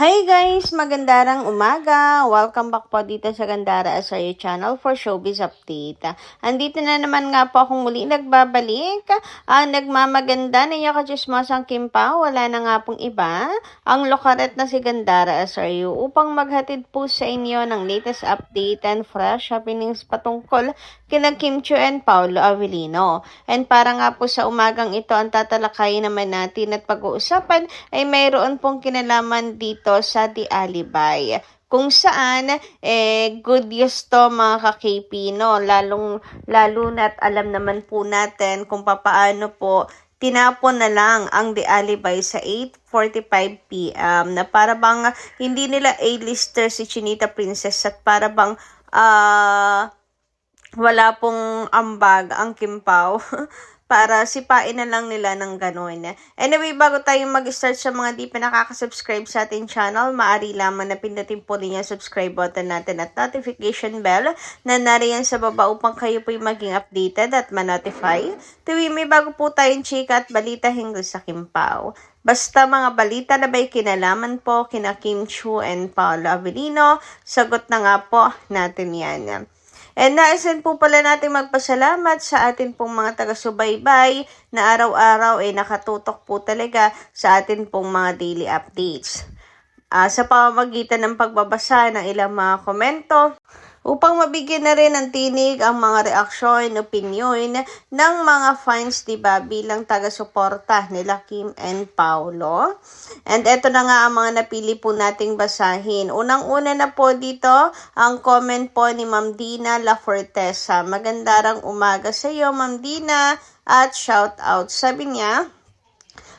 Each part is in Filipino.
Hi guys! Magandarang umaga! Welcome back po dito sa Gandara Asayo Channel for Showbiz Update. Andito na naman nga po akong muli nagbabalik. Ang nagmamaganda ninyo kachismosang Kim Pao, wala na nga pong iba. Ang lokaret na si Gandara Asayo upang maghatid po sa inyo ng latest update and fresh happenings patungkol kina Kim Chiu and Paolo Avellino. And para nga po sa umagang ito, ang tatalakayin naman natin at pag-uusapan ay mayroon pong kinalaman dito sa The Alibay. Kung saan, good news to mga ka-KP, no? Lalo na't alam naman po natin kung papaano po tinapon na lang ang The Alibay sa 8:45 p.m. na para bang hindi nila A-lister si Chinita Princess at para bang wala pong ambag ang Kim Pao para sipain na lang nila ng gano'n. Anyway, bago tayo mag-start sa mga di pa nakaka-subscribe sa ating channel, maaari lamang na pindutin po ninyo subscribe button natin at notification bell na nariyan sa baba upang kayo po'y maging updated at ma-notify. Tuwing may bago po tayong chika at balita hinggil sa Kim Pao. Basta mga balita na ba'y kinalaman po kina Kim Chiu and Paolo Avellino, sagot na nga po natin yan. And naisin po pala natin magpasalamat sa atin pong mga taga-subaybay na araw-araw ay nakatutok po talaga sa atin pong mga daily updates. Sa pamamagitan ng pagbabasa ng ilang mga komento, upang mabigyan na rin ng tinig ang mga reaksyon, opinyon ng mga fans, diba, bilang taga-suporta nila Kim and Paolo. And eto na nga ang mga napili po nating basahin. Unang-una na po dito ang comment po ni Ma'am Dina La Fortesa. Magandarang umaga sa iyo, Ma'am Dina, at shout out. Sabi niya,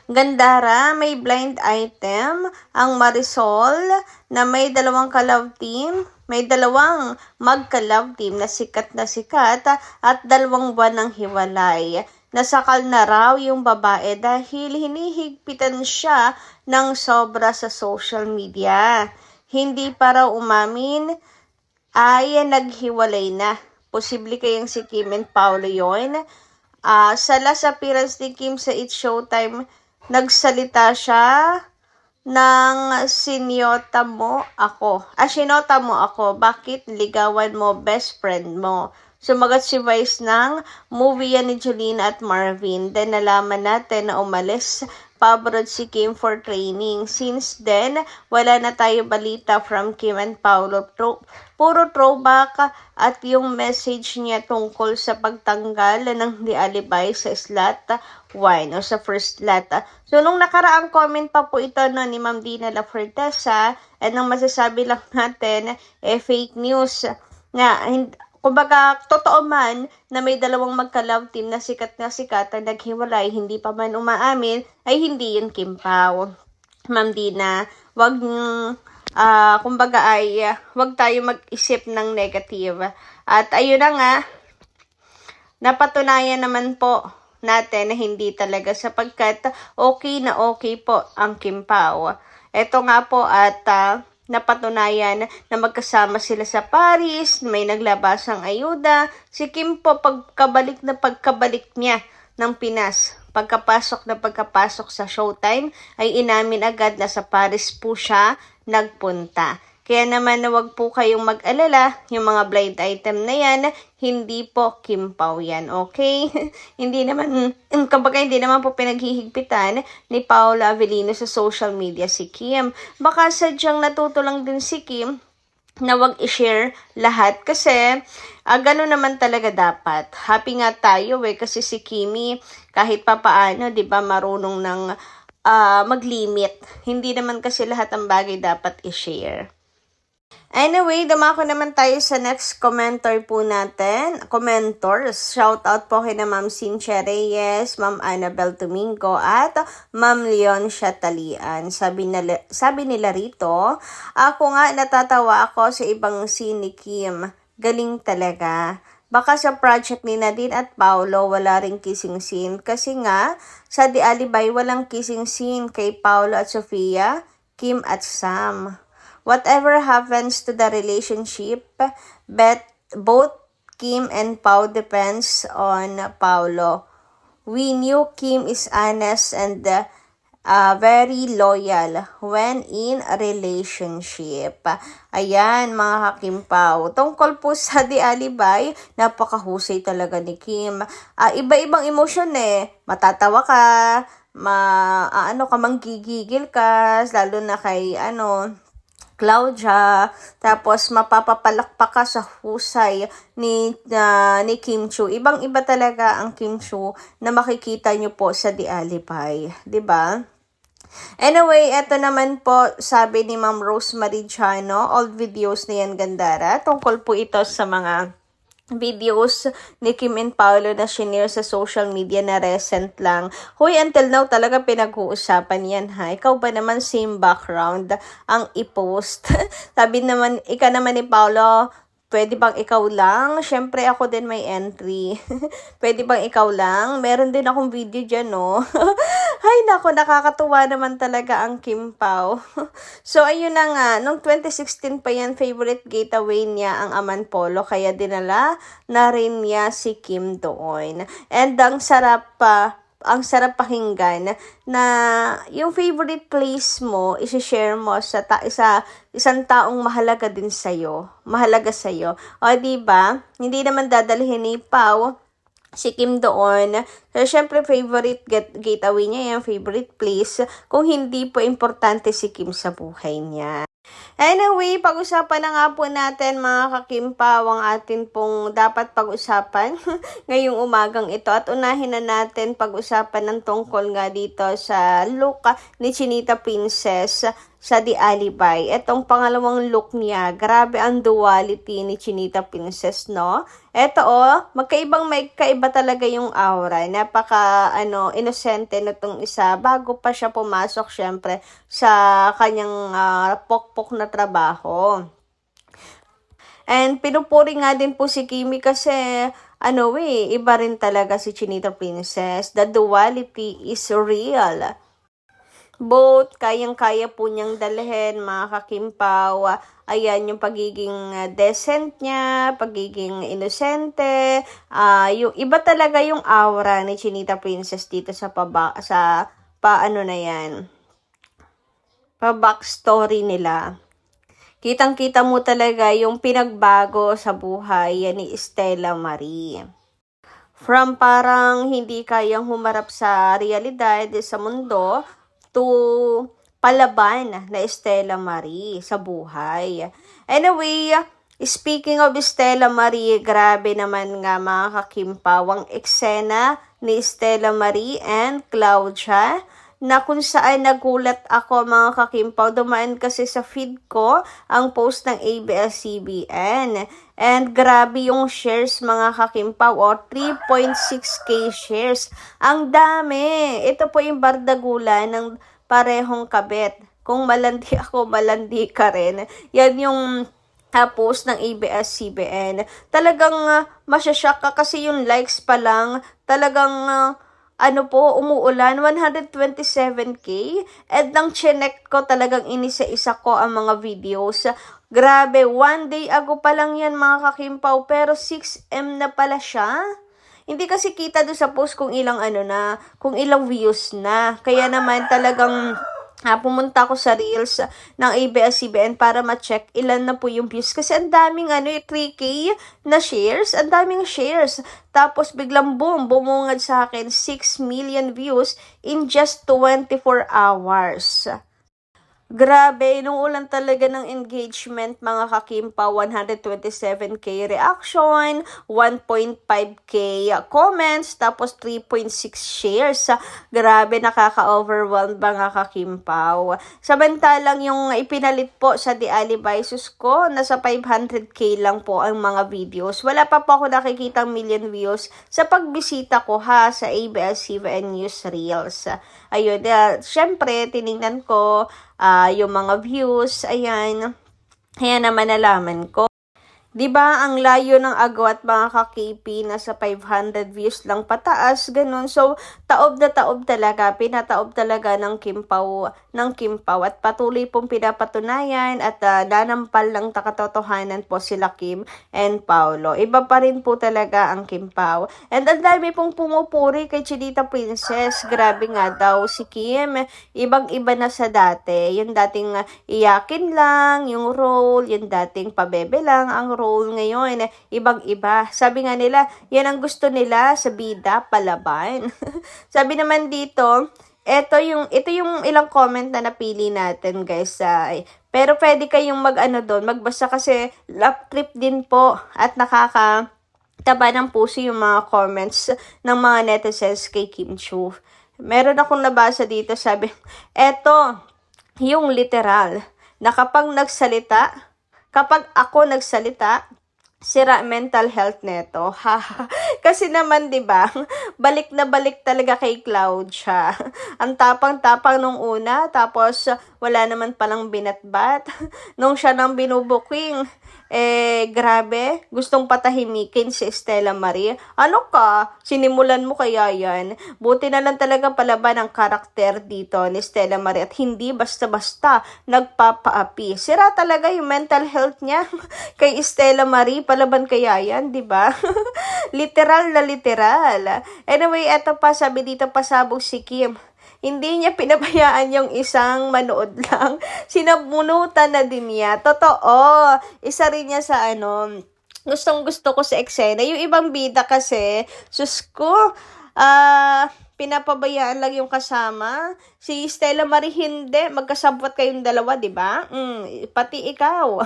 Gandara, may blind item ang Marisol na may dalawang ka-love team. May dalawang magka-love team na sikat at 2 buwan ng hiwalay. Nasakal na raw yung babae dahil hinihigpitan siya ng sobra sa social media. Hindi pa raw umamin ay naghiwalay na. Posible kayang si Kim and Paolo yun. Sa last appearance ni Kim sa It's Showtime, nagsalita siya ng sinota mo ako. Bakit ligawan mo best friend mo? Sumagot si Vice ng movie yan ni Jolina at Marvin. Then nalaman natin na umalis pa-abroad si Kim for training. Since then, wala na tayo balita from Kim and Paolo. Puro throwback at yung message niya tungkol sa pagtanggal ng The Alibay sa slot 1 o sa first slot. So, nung nakaraang comment pa po ito no, ni Ma'am Dina La Fortesa, at nang masasabi lang natin, fake news nga, kumbaga, totoo man na may dalawang magka-love team na sikat at naghiwalay, hindi pa man umaamin, ay hindi yun Kim Pao. Ma'am Dina, wag tayo mag-isip ng negative. At ayun na nga, napatunayan naman po natin na hindi talaga sapagkat okay na okay po ang Kim Pao. Ito nga po at napatunayan na magkasama sila sa Paris, may naglabasang ayuda. Si Kim po pagkabalik niya ng Pinas, pagkapasok sa Showtime, ay inamin agad na sa Paris po siya nagpunta. Kaya naman na wag po kayong mag-alala, yung mga blind item na yan, hindi po Kim Pao yan, okay? hindi naman po pinaghihigpitan ni Paolo Avellino sa social media si Kim. Baka sadyang natuto lang din si Kim na wag i-share lahat kasi gano'n naman talaga dapat. Happy nga tayo kasi si Kimi kahit papaano, 'di ba, marunong ng mag-limit. Hindi naman kasi lahat ng bagay dapat i-share. Anyway, dumako naman tayo sa next commenter po natin. Commentors. Shout out po kay na Ma'am Cynthia Reyes, Ma'am Annabel Domingo, at Ma'am Leon Shatalian. Sabi nila rito, ako nga natatawa ako sa ibang scene ni Kim. Galing talaga. Baka sa project ni Nadine at Paolo wala ring kissing scene. Kasi nga, sa The Alibay walang kissing scene kay Paolo at Sofia, Kim at Sam. Whatever happens to the relationship, both Kim and Pao depends on Paolo. We knew Kim is honest and very loyal when in a relationship. Ayan, mga kakimpaw. Tungkol po sa Di Alibay, napakahusay talaga ni Kim. Iba-ibang emosyon eh. Matatawa ka, manggigigil ka, lalo na kay, Claudia, tapos mapapapalakpak ka sa husay ni Kim Chiu. Ibang-iba talaga ang Kim Chiu na makikita nyo po sa Di Alibay, 'di ba? Anyway, eto naman po, sabi ni Ma'am Rosemary Chano, all videos na yan gandara. Tungkol po ito sa mga videos ni Kim and Paolo na shinare sa social media na recent lang. Hoy, until now talaga pinag-uusapan yan ha. Ikaw ba naman same background ang i-post? Sabi naman, ika naman ni Paolo, pwede bang ikaw lang? Syempre ako din may entry. Pwede bang ikaw lang? Meron din akong video dyan, no? Ay, nako, nakakatuwa naman talaga ang Kim Pao. So, ayun na nga, nung 2016 pa yan, favorite getaway niya ang Aman Polo, kaya dinala na rin niya si Kim doon. And ang sarap pakinggan na yung favorite place mo, isi-share mo sa isang taong mahalaga din sa'yo. Mahalaga sa'yo. O, diba? Hindi naman dadalhin ni Pao si Kim doon. So, syempre, favorite getaway niya, yung favorite place, kung hindi po importante si Kim sa buhay niya. Anyway, pag-usapan na nga po natin mga kakimpaw ang atin pong dapat pag-usapan ngayong umagang ito. At unahin na natin pag-usapan ng tungkol nga dito sa look ni Chinita Princess sa Di Alibay. Etong pangalawang look niya, grabe ang duality ni Chinita Princess, no? Eto may kaiba talaga yung aura. Napaka inosente na tong isa bago pa siya pumasok syempre sa kanyang pokpok na trabaho. And pinupuri nga din po si Kimi kasi iba rin talaga si Chinita Princess. The duality is real. Both, kayang-kaya po niyang dalhin, mga kakimpaw. Ayan, yung pagiging decent niya, pagiging inosente. Yung iba talaga yung aura ni Chinita Princess dito sa backstory nila. Kitang-kita mo talaga yung pinagbago sa buhay ni Stella Marie. From parang hindi kayang humarap sa realidad sa mundo, to palaban na Stella Marie sa buhay. Anyway, speaking of Stella Marie, grabe naman nga mga kakimpaw ang eksena ni Stella Marie and Claudia na kung saan nagulat ako mga kakimpaw. Dumaan kasi sa feed ko ang post ng ABS-CBN. And grabe yung shares mga kakimpaw, 3.6k shares. Ang dami. Ito po yung bardagulan ng parehong kabit. Kung malandi ako, malandi ka rin. Yan yung post ng ABS-CBN. Talagang masyashock ka kasi yung likes pa lang, talagang umuulan, 127k. And nang chinek ko, talagang inisa-isa ko ang mga videos. Grabe, 1 day ago pa lang yan mga kakimpaw, pero 6M na pala siya. Hindi kasi kita doon sa post kung ilang kung ilang views na. Kaya naman talagang pumunta ako sa reels ng ABS-CBN para ma-check ilan na po yung views. Kasi ang daming 3K na shares. Ang daming shares. Tapos biglang boom, bumungad sa akin 6 million views in just 24 hours. Grabe, nung ulan talaga ng engagement mga kakimpa, 127k reaction, 1.5k comments, tapos 3.6 shares. Grabe, nakaka-overwhelmed mga kakimpaw. Samantalang yung ipinalit po sa Di Alibay, sus ko, nasa 500k lang po ang mga videos. Wala pa po ako nakikitang million views sa pagbisita ko sa ABS-CBN News Reels. Ayun, syempre, tinignan ko yung mga views, ayan. Kaya naman nalaman ko 'Di ba ang layo ng agwat mga ka-KP, nasa 500 views lang pataas, gano'n. So, taob na taob talaga, pinataob talaga ng Kim Pao at patuloy pong pinapatunayan at nanampal ng katotohanan po sila Kim and Paolo. Iba pa rin po talaga ang Kim Pao. And ang dami pong pumupuri kay Chinita Princess. Grabe nga daw si Kim, ibang-iba na sa dati. Yung dating iyakin lang, yung role, yung dating pabebe lang ang role ngayon, ibang-iba. Sabi nga nila, yan ang gusto nila sa bida, palaban. Sabi naman dito, ito yung ilang comment na napili natin, guys. Pero pwede kayong doon, magbasa kasi love trip din po at nakakataba ng puso yung mga comments ng mga netizens kay Kim Chiu. Meron akong nabasa dito, sabi, yung literal, na kapag ako nagsalita, sira mental health neto. Kasi naman 'di ba? Balik na balik talaga kay Cloud siya. Ang tapang-tapang nung una, tapos wala naman palang binatbat. Nung siya nang binubuking, grabe, gustong patahimikin si Stella Marie. Ano ka? Sinimulan mo kaya yan? Buti na lang talaga palaban ang karakter dito ni Stella Marie at hindi basta-basta nagpapaapi. Sira talaga yung mental health niya kay Stella Marie. Palaban kaya yan, di ba? Literal na literal. Anyway, eto pa, sabi dito, pasabog si Kim. Hindi niya pinabayaan yung isang manood lang. Sinabunutan na din niya. Totoo. Isa rin niya sa gustong-gusto ko sa eksena. Yung ibang bida kasi, sus ko, pinapabayaan lang yung kasama. Si Stella Marie hindi, magkasabwat kayong dalawa, 'di ba? Pati ikaw.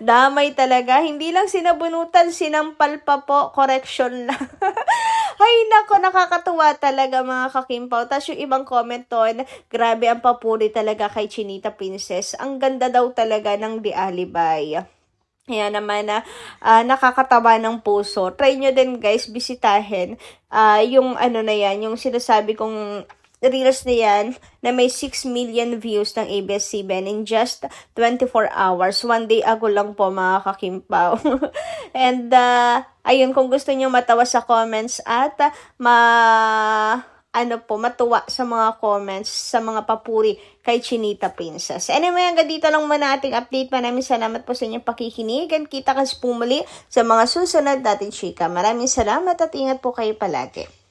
Damay talaga. Hindi lang sinabunutan, sinampal pa po, correction lang. Ay nako, nakakatuwa talaga mga ka-Kim Pao. Tapos yung ibang comment doon, grabe ang papuri talaga kay Chinita Princess. Ang ganda daw talaga ng The Alibay. Ayan naman nakakatawa ng puso. Try nyo din guys, bisitahin yung na yan, yung sinasabi kong reels na yan na may 6 million views ng ABS-CBN in just 24 hours. One day ago lang po mga ka-Kim Pao. And ayun, kung gusto nyo matawa sa comments at matuwa sa mga comments, sa mga papuri kay Chinita Princess. Anyway, hanggang dito lang muna ating update. Maraming salamat po sa inyong pakikinig. And kita kasi pumuli sa mga susunod natin chika. Maraming salamat at ingat po kayo palagi.